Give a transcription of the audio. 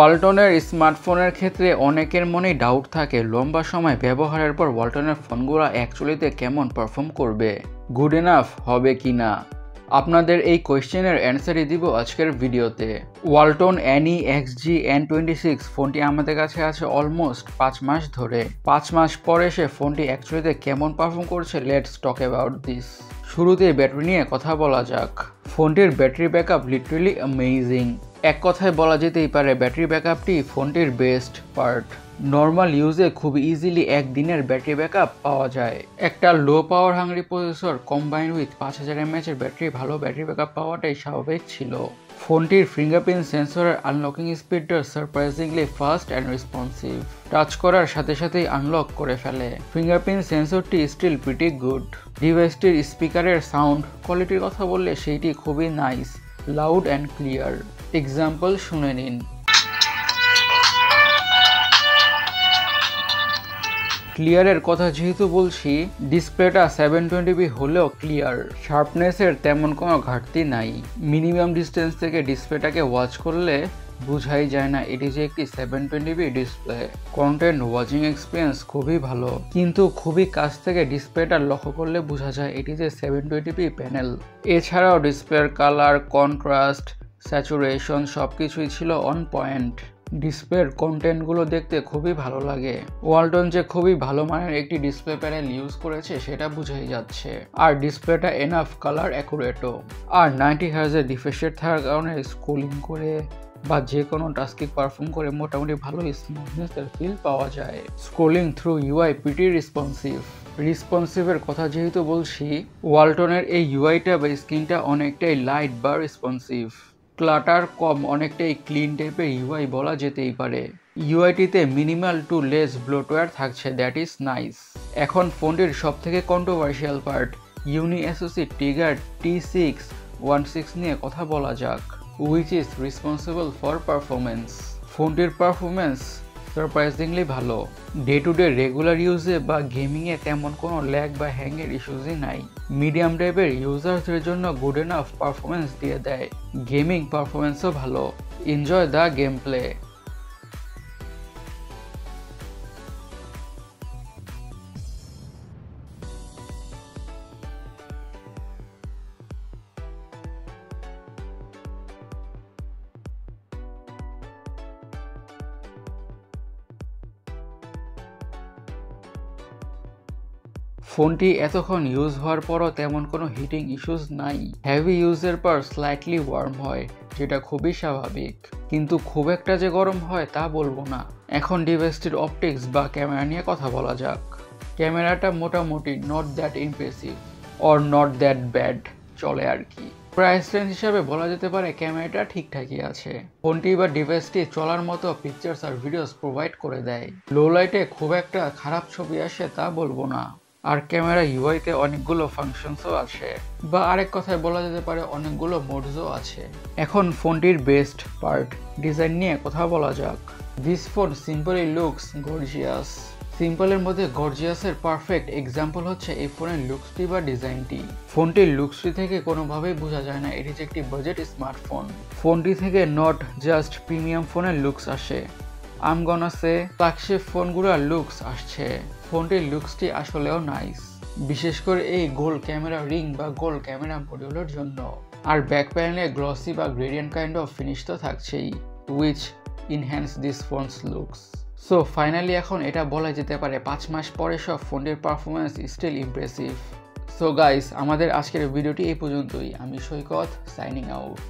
ওয়ালটনের স্মার্টফোনের ক্ষেত্রে অনেকের মনেই ডাউট থাকে লম্বা সময় ব্যবহারের পর ওয়ালটনের ফোনগুলো অ্যাকচুয়ালিতে কেমন পারফর্ম করবে, গুড এনাফ হবে কি না। আপনাদের এই কোয়েশ্চেনের অ্যান্সারই দিব আজকের ভিডিওতে। ওয়ালটন NE-XG N26 ফোনটি আমাদের কাছে আছে অলমোস্ট 5 মাস ধরে। 5 মাস পরে এসে ফোনটি অ্যাকচুয়ালিতে কেমন পারফর্ম করছে, লেটস টক অ্যাবাউট দিস। শুরুতেই ব্যাটারি নিয়ে কথা বলা যাক। ফোনটির ব্যাটারি ব্যাকআপ লিটারেলি অ্যামেজিং। এক কথায় বলা যেতেই পারে ব্যাটারি ব্যাকআপটি ফোনটির বেস্ট পার্ট। নর্মাল ইউজে খুব ইজিলি একদিনের ব্যাটারি ব্যাকআপ পাওয়া যায়। একটা low power hungry processor combine with 5000 mAh এর ব্যাটারি ভালো ব্যাটারি ব্যাকআপ পাওয়াটাই স্বাভাবিক ছিল। ফোনটির ফিঙ্গারপ্রিন্ট সেন্সরের আনলকিং স্পিডটা surprisingly fast and responsive. Touch করার সাথে সাথেই আনলক করে ফেলে। ফিঙ্গারপ্রিন্ট সেন্সরটি স্টিল প্রিটি গুড। ডিভাইসটির স্পিকারের সাউন্ড কোয়ালিটির কথা বললে সেইটি খুবই nice, loud and clear. Example শুনে নিন। ক্লিয়ারের কথা যেহেতু বলছি, ডিসপ্লেটা 720p হলেও ক্লিয়ার। শার্পনেসের তেমন কোনো ঘাটতি নাই। মিনিমাম ডিস্টেন্স থেকে ডিসপ্লেটাকে ওয়াচ করলে বুঝাই যায় না এটি যে একটি 720p display. Content watching experience খুবই ভালো, কিন্তু খুবই কাছ থেকে ডিসপ্লেটা লক্ষ্য করলে বোঝা যায় এটি যে 720p প্যানেল। এছাড়াও ডিসপ্লের কালার, কন্ট্রাস্ট, স্যাচুরেশন সবকিছুই ছিল অন পয়েন্ট। ডিসপ্লের কন্টেন্টগুলো দেখতে খুবই ভালো লাগে। ওয়ালটন যে খুবই ভালো মানের একটি ডিসপ্লে প্যানেল ইউজ করেছে সেটা বুঝাই যাচ্ছে। আর ডিসপ্লেটা এনাফ কালার অ্যাকুরেটও। আর 90 Hz রিফ্রেশ রেট থাকার কারণে স্ক্রোলিং করে বা যে কোনো টাস্কিং পারফর্ম করে মোটামুটি ভালো স্মুথনেসের ফিল পাওয়া যায়। স্ক্রোলিং থ্রু ইউআই প্রিটি রেসপন্সিভের কথা যেহেতু বলছি, ওয়ালটনের এই ইউআইটা বা স্ক্রিনটা অনেকটাই লাইট বা রেসপন্সিভ। ক্লাটার কম, অনেকটাই ক্লিন টাইপের ইউআই বলা যেতেই পারে। ইউআইটিতে মিনিমাল টু লেস ব্লোটওয়্যার থাকছে, দ্যাট ইজ নাইস। এখন ফোনটির সবথেকে কন্ট্রোভার্সিয়াল পার্ট ইউনি-SoC ট্রিগার T616 নিয়ে কথা বলা যাক, which is responsible for performance. ফোনটির পারফরমেন্স সারপ্রাইজিংলি ভালো। ডে টু ডে রেগুলার ইউজে বা গেমিংয়ে তেমন কোনো ল্যাগ বা হ্যাংয়ের ইস্যুজই নাই। মিডিয়াম টাইপের ইউজারদের জন্য গুড এনাফ পারফরমেন্স দিয়ে দেয়। গেমিং পারফরমেন্সও ভালো। Enjoy the game play. ফোনটি এতক্ষণ ইউজ হওয়ার পরও তেমন কোনো হিটিং ইস্যুস নাই। হেভি ইউজের পর স্লাইটলি ওয়ার্ম হয়, যেটা খুবই স্বাভাবিক, কিন্তু খুব একটা যে গরম হয় তা বলবো না। এখন ডিভাইসটির অপটিক্স বা ক্যামেরা নিয়ে কথা বলা যাক। ক্যামেরাটা মোটামুটি not that impressive or not that bad, চলে আর কি। প্রাইস রেঞ্জ হিসাবে বলা যেতে পারে ক্যামেরাটা ঠিকঠাকই আছে। ফোনটি বা ডিভাইসটি চলার মতো পিকচার্স আর ভিডিওস প্রোভাইড করে দেয়। লো লাইটে খুব একটা খারাপ ছবি আসে তা বলবো না। আর ক্যামেরা ইউআইতে অনেকগুলো ফাংশনসও আছে, বা আরেক কথায় বলা যেতে পারে অনেকগুলো মোডসও আছে। এখন ফোনটির বেস্ট পার্ট ডিজাইন নিয়ে কথা বলা যাক। This phone simply looks gorgeous. সিম্পলের মধ্যে গর্জিয়াসের পারফেক্ট এক্সাম্পল হচ্ছে এই ফোনের লুকসটি বা ডিজাইনটি। ফোনটির লুকসটি থেকে কোনোভাবেই বোঝা যায় না এটি যে একটি বাজেট স্মার্টফোন। ফোনটি থেকে নট জাস্ট প্রিমিয়াম ফোনের লুকস আসে, আম গনা সে ফ্ল্যাগশিপ ফোনগুলোর লুকস আসছে। ফোনটির লুকসটি আসলেও নাইস, বিশেষ করে এই গোল ক্যামেরা রিং বা গোল ক্যামেরা মডিউলের জন্য। আর ব্যাক প্যানেলে গ্লসি বা গ্রেডিয়েন্ট কাইন্ড অফ ফিনিশ তো থাকছেই, which enhance this phones looks. So finally এখন এটা বলা যেতে পারে 5 মাস পরে সব ফোনটির performance still impressive. So guys, আমাদের আজকের ভিডিওটি এই পর্যন্তই। আমি সৈকত, সাইনিং আউট।